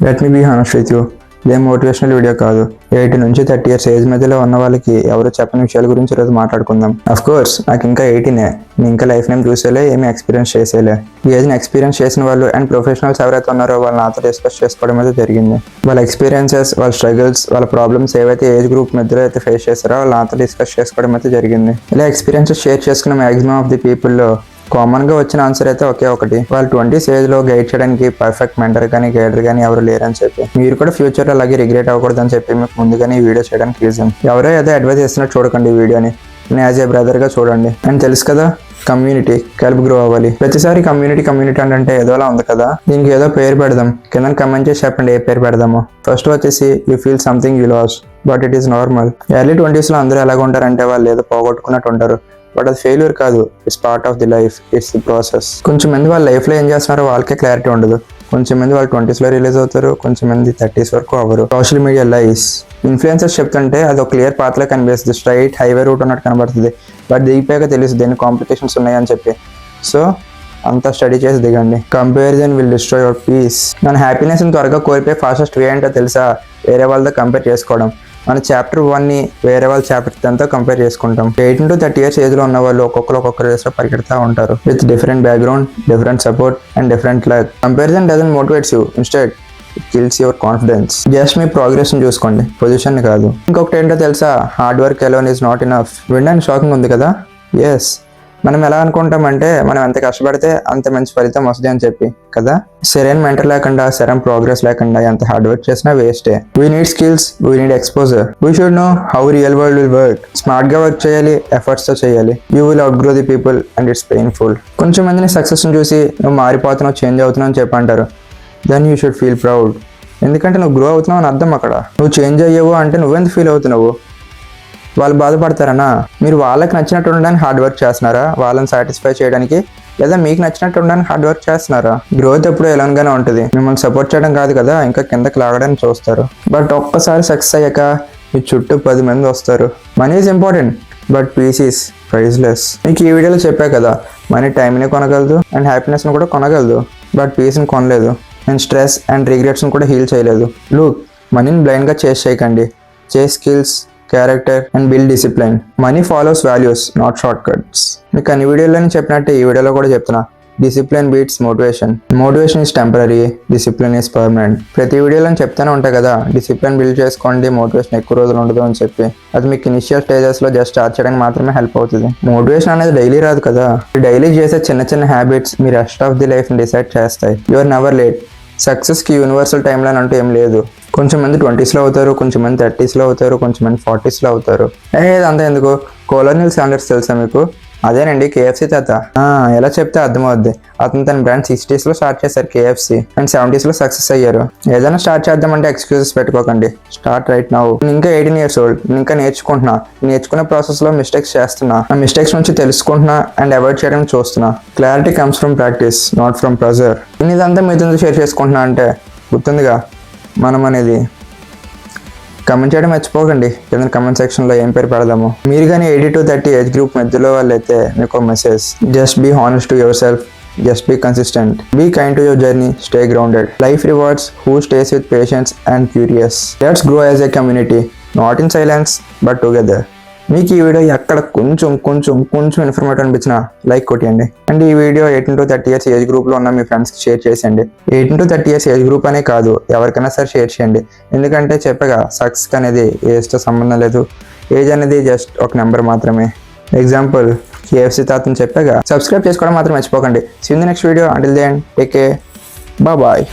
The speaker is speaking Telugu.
Let me be honest with you, ఇదేం మోటివేషనల్ వీడియో కాదు. 8 నుంచి 30 years ఏజ్ మధ్యలో ఉన్న వాళ్ళకి ఎవరు చెప్పని విషయాల గురించి ఈరోజు మాట్లాడుకుందాం. అఫ్ కోర్స్ నాకు ఇంకా 18నే, నేను ఇంకా లైఫ్ నేమ్ చూసేలే, ఏమీ ఎక్స్పీరియన్స్ చేసేలే. ఈ ఏజ్ని ఎక్స్పీరియన్స్ చేసిన వాళ్ళు అండ్ ప్రొఫెషనల్స్ ఎవరైతే ఉన్నారో వాళ్ళు నాతో డిస్కస్ చేసుకోవడం అయితే జరిగింది. వాళ్ళ ఎక్స్పీరియన్సెస్, వాళ్ళ స్ట్రగుల్స్, వాళ్ళ ప్రాబ్లమ్స్ ఏవైతే ఏజ్ గ్రూప్ మధ్యలో అయితే ఫేస్ చేస్తారో వాళ్ళు నాతో డిస్కస్ చేసుకోవడం అయితే జరిగింది. ఇలా ఎక్స్పీరియన్సెస్ షేర్ చేసుకున్న మ్యాక్సిమం ఆఫ్ ది పీపుల్లో కామన్గా వచ్చిన ఆన్సర్ అయితే ఒకే ఒకటి, వాళ్ళు 20s ఏజ్లో గైడ్ చేయడానికి పర్ఫెక్ట్ మెంటర్ కానీ గైడర్ కానీ ఎవరు లేరని చెప్పి. మీరు కూడా ఫ్యూచర్లో అలాగే రిగ్రెట్ అవ్వకూడదని చెప్పి మీకు ముందుగానే ఈ వీడియో చేయడానికి రీజన్. ఎవరో ఏదో అడ్వైస్ చేస్తున్నట్టు చూడకండి ఈ వీడియోని, నేను యాజ్ ఏ బ్రదర్గా చూడండి. అండ్ తెలుసు కదా, కమ్యూనిటీ కలిపి గ్రో అవ్వాలి. ప్రతిసారి కమ్యూనిటీ అంటే ఏదోలా ఉంది కదా, దీనికి ఏదో పేరు పెడదాం. కింద కమెంట్ చేసి చెప్పండి ఏ పేరు పెడదామో. ఫస్ట్ వచ్చేసి you feel something you lose but it is normal. Early 20sలో అందరూ ఎలాగ ఉంటారంటే వాళ్ళు ఏదో పోగొట్టుకున్నట్టు ఉంటారు, బట్ అది ఫెయిల్యూర్ కాదు, it's part of the life, it's the process. కొంచెం మంది వాళ్ళ లైఫ్లో ఏం చేస్తున్నారో వాళ్ళకే క్లారిటీ ఉండదు. కొంచెం మంది వాళ్ళు 20sలో రిలీజ్ అవుతారు, కొంచెం మంది 30s వరకు అవ్వరు. సోషల్ మీడియా లైఫ్ ఇన్ఫ్లుయెన్సర్స్ చెప్తుంటే అది ఒక క్లియర్ పాత్లో కనిపిస్తుంది, స్ట్రైట్ హైవే రూట్ ఉన్నట్టు కనబడుతుంది. బట్ దిగిపోయాక తెలుసు దేని కాంప్లికేషన్స్ ఉన్నాయని చెప్పి. సో అంతా స్టడీ చేసి దిగండి. Comparison will destroy your peace. మన హ్యాపీనెస్ని త్వరగా కోల్పోయే ఫాస్టెస్ట్ వే ఏంటో తెలుసా? వేరే వాళ్ళతో కంపేర్ చేసుకోవడం. మన చాప్టర్ 1ని వేరే వాళ్ళ చాప్టర్ 10తో కంపేర్ చేసుకుంటాం. 18 to 30 years ఏజ్లో ఉన్న వాళ్ళు ఒక్కొక్క రేస్లో పరిగెడతా ఉంటారు, with different background, different support and different luck. Comparison doesn't motivates you, instead it kills your confidence. Just మీ ప్రోగ్రెస్ని చూసుకోండి, పొజిషన్ కాదు. ఇంకొకటి ఏంటో తెలుసా? Hard work alone is not enough. వినడానికి షాకింగ్ ఉంది కదా? ఎస్, మనం ఎలా అనుకుంటామంటే మనం ఎంత కష్టపడితే అంత మంచి ఫలితం వస్తుంది అని చెప్పి కదా. సరైన మెంటర్ లేకుండా, సరైన ప్రోగ్రెస్ లేకుండా ఎంత హార్డ్ వర్క్ చేసినా వేస్టే. We need skills, we need exposure, we should know how real world will work. Smart గా వర్క్ చేయాలి, ఎఫర్ట్స్ తో చేయాలి. You will out grow the people and it's painful. కొంచెం మందిని సక్సెస్ చూసి నువ్వు మారిపోతున్నావు, చేంజ్ అవుతున్నావు అని చెప్పి అంటారు. Then you should feel proud, ఎందుకంటే నువ్వు గ్రో అవుతున్నావు అని అర్థం. అక్కడ నువ్వు చేంజ్ అయ్యావు అంటే నువ్వెందుకు ఫీల్ అవుతున్నావు? వాళ్ళు బాధపడతారనా? మీరు వాళ్ళకి నచ్చినట్టు ఉండడానికి హార్డ్ వర్క్ చేస్తున్నారా, వాళ్ళని సాటిస్ఫై చేయడానికి, లేదా మీకు నచ్చినట్టు ఉండడానికి హార్డ్ వర్క్ చేస్తున్నారా? గ్రోత్ ఎప్పుడు ఎలాగానే ఉంటుంది, మిమ్మల్ని సపోర్ట్ చేయడం కాదు కదా, ఇంకా కిందకి లాగడానికి చూస్తారు. బట్ ఒక్కసారి సక్సెస్ అయ్యాక మీ చుట్టూ 10 మంది వస్తారు. Money is important but peace is priceless. మీకు ఈ వీడియోలో చెప్పా కదా, మనీ టైంని కొనగలదు అండ్ హ్యాపీనెస్ని కూడా కొనగలదు, బట్ పీస్ని కొనలేదు. అండ్ స్ట్రెస్ అండ్ రిగ్రెట్స్ని కూడా హీల్ చేయలేదు. లుక్, మనీని బ్లైండ్గా చేసి చేయకండి, చేసి skills, character and build discipline. Money follows values, not shortcuts. మీకు అన్ని వీడియోలోనే చెప్పినట్టే ఈ వీడియోలో కూడా చెప్తున్నా, discipline beats motivation. Motivation is temporary, discipline is permanent. ప్రతి వీడియోలో చెప్తానే ఉంటాయి కదా, డిసిప్లిన్ బిల్డ్ చేసుకోండి, మోటివేషన్ ఎక్కువ రోజులు ఉండదు అని చెప్పి. అది మీకు ఇనిషియల్ స్టేజెస్లో జస్ట్ స్టార్ట్ చేయడానికి మాత్రమే హెల్ప్ అవుతుంది. మోటివేషన్ అనేది డైలీ రాదు కదా, డైలీ చేసే చిన్న హ్యాబిట్స్ మీ రెస్ట్ ఆఫ్ ది లైఫ్ని డిసైడ్ చేస్తాయి. You are never late. సక్సెస్కి యూనివర్సల్ టైమ్ లైన్ అంటూ ఏం లేదు. కొంచెం మంది 20sలో అవుతారు, కొంచెం మంది 30sలో అవుతారు, కొంచెం మంది 40sలో అవుతారు. అంతా ఎందుకు? కొలోనియల్ స్టాండర్డ్స్ తెలుసా మీకు? అదేనండి KFC తాత. ఎలా చెప్తే అర్థమవుద్ది. అతను తన బ్రాండ్ 60sలో స్టార్ట్ చేశారు KFC, అండ్ 70sలో సక్సెస్ అయ్యారు. ఏదైనా స్టార్ట్ చేద్దామంటే ఎక్స్క్యూజెస్ పెట్టుకోకండి, స్టార్ట్ రైట్ నౌ. నేను ఇంకా 18 years old, నేను ఇంకా నేర్చుకుంటున్నా. నేర్చుకునే ప్రాసెస్లో మిస్టేక్స్ చేస్తున్నా, ఆ మిస్టేక్స్ నుంచి తెలుసుకుంటున్నా అండ్ అవాయిడ్ చేయడానికి చూస్తున్నా. Clarity comes from practice, not from pressure. నేను ఇదంతా మీతో షేర్ చేసుకుంటున్నా అంటే గుర్తుందిగా మనం అనేది. కమెంట్ చేయడం మర్చిపోకండి, కింద కమెంట్ సెక్షన్లో ఏం పేరు పెడదాము. మీరు కానీ 18 to 30 ఏజ్ గ్రూప్ మధ్యలో వాళ్ళైతే మీకు message, just be honest to yourself, just be consistent, be kind to your journey, stay grounded. Life rewards who stays with patience and curious. Let's grow as a community, not in silence but together. మీకు ఈ వీడియో ఎక్కడ కొంచెం ఇన్ఫర్మేటివ్ అనిపించినా లైక్ కొట్టండి. అండ్ ఈ వీడియో 18 to 30 years ఏజ్ గ్రూప్లో ఉన్న మీ ఫ్రెండ్స్కి షేర్ చేసేయండి. 18 to 30 years ఏజ్ గ్రూప్ అనే కాదు, ఎవరికైనా సరే షేర్ చేయండి. ఎందుకంటే చెప్పగా సక్సెస్ అనేది ఏజ్తో సంబంధం లేదు, ఏజ్ అనేది జస్ట్ ఒక నెంబర్ మాత్రమే. ఎగ్జాంపుల్ KFC తాతని చెప్పాగా. సబ్స్క్రైబ్ చేసుకోవడం మాత్రం మర్చిపోకండి. See you in the next video. Until then take care, bye.